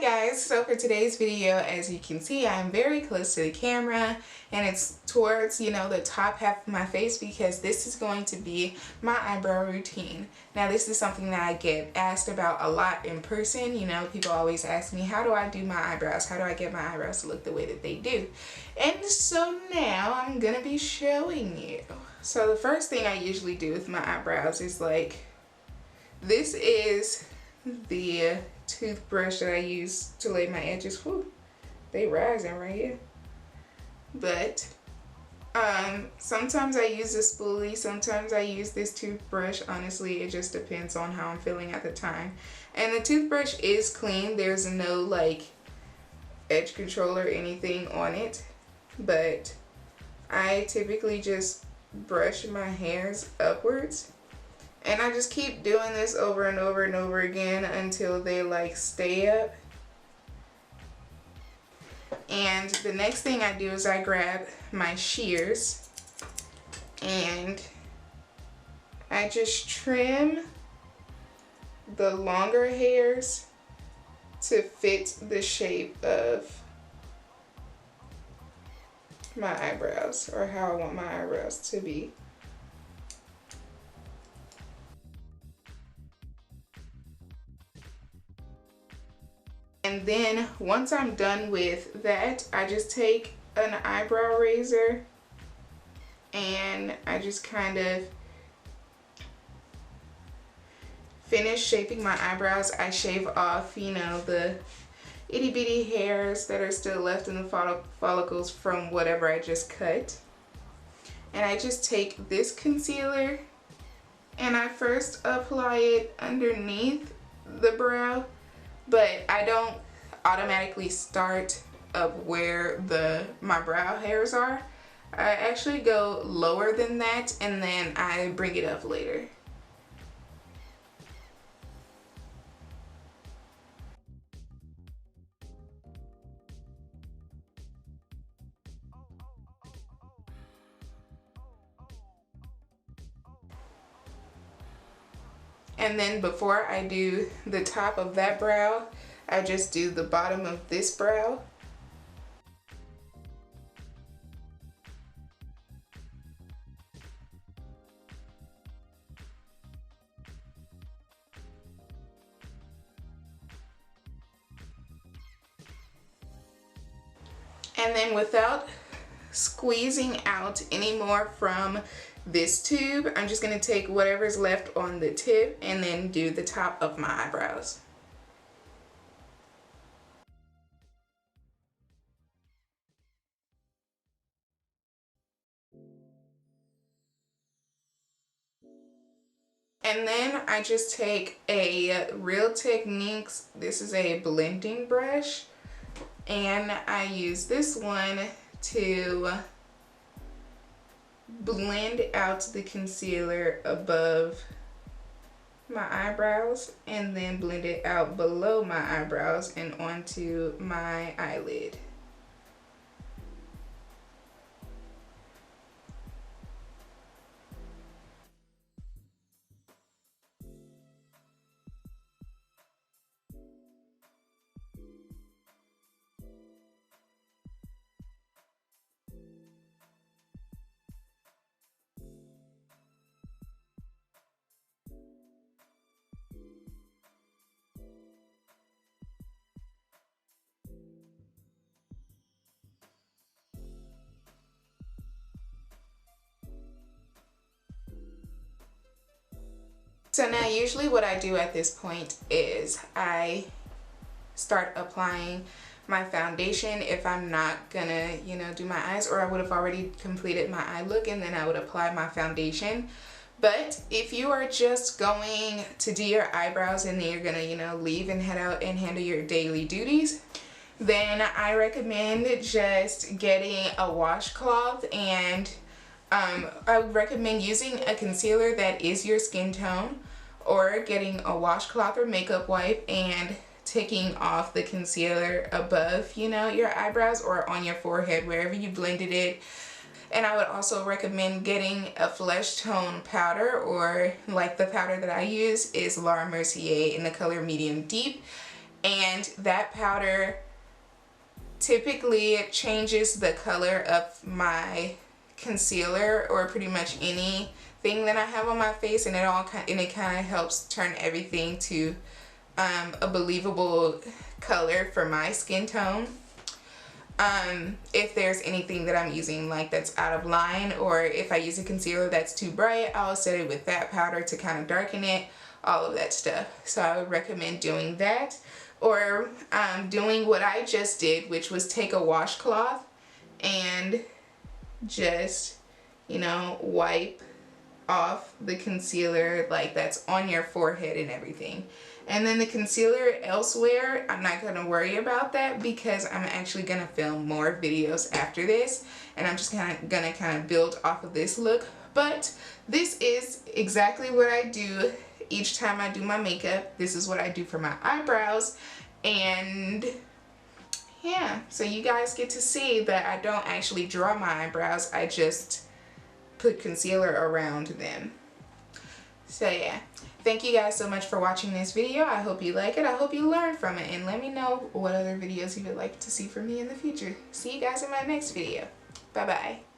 guys, so for today's video, as you can see, I'm very close to the camera and it's towards, the top half of my face because this is going to be my eyebrow routine. Now this is something that I get asked about a lot in person. People always ask me, how do I do my eyebrows? How do I get my eyebrows to look the way that they do? And so now I'm gonna be showing you. So the first thing I usually do with my eyebrows is this is the toothbrush that I use to lay my edges. Whew, they rising right here. But sometimes I use a spoolie, sometimes I use this toothbrush. Honestly, it just depends on how I'm feeling at the time. And the toothbrush is clean. There's no edge control or anything on it. But I typically just brush my hairs upwards. And I just keep doing this over and over and over again until they stay up. And the next thing I do is I grab my shears and I just trim the longer hairs to fit the shape of my eyebrows, or how I want my eyebrows to be. And then once I'm done with that, I just take an eyebrow razor and I just kind of finish shaping my eyebrows. I shave off, the itty bitty hairs that are still left in the follicles from whatever I just cut. And I just take this concealer and I first apply it underneath the brow. But I don't automatically start up where my brow hairs are. I actually go lower than that and then I bring it up later. And then before I do the top of that brow, I just do the bottom of this brow. And then without squeezing out any more from this tube, I'm just going to take whatever's left on the tip and then do the top of my eyebrows. And then I just take a Real Techniques, this is a blending brush, and I use this one to blend out the concealer above my eyebrows and then blend it out below my eyebrows and onto my eyelid. So now usually what I do at this point is I start applying my foundation if I'm not gonna, do my eyes, or I would have already completed my eye look and then I would apply my foundation. But if you are just going to do your eyebrows and then you're gonna, leave and head out and handle your daily duties, then I recommend just getting a washcloth, and I would recommend using a concealer that is your skin tone, or getting a washcloth or makeup wipe and taking off the concealer above, your eyebrows or on your forehead, wherever you blended it. And I would also recommend getting a flesh tone powder, or the powder that I use is Laura Mercier in the color medium deep. and that powder typically it changes the color of my concealer or pretty much anything that I have on my face, and it kind of helps turn everything to a believable color for my skin tone. If there's anything that I'm using like that's out of line, or if I use a concealer that's too bright, I'll set it with that powder to kind of darken it, all of that stuff. So I would recommend doing that, or doing what I just did, which was take a washcloth and just, you know, wipe off the concealer like that's on your forehead and everything. And then the concealer elsewhere, I'm not going to worry about that because I'm actually going to film more videos after this, and I'm just going to build off of this look. But this is exactly what I do each time I do my makeup. This is what I do for my eyebrows, and yeah, so you guys get to see that I don't actually draw my eyebrows, I just put concealer around them. So yeah, thank you guys so much for watching this video. I hope you like it. I hope you learned from it, and let me know what other videos you would like to see from me in the future. See you guys in my next video. Bye bye.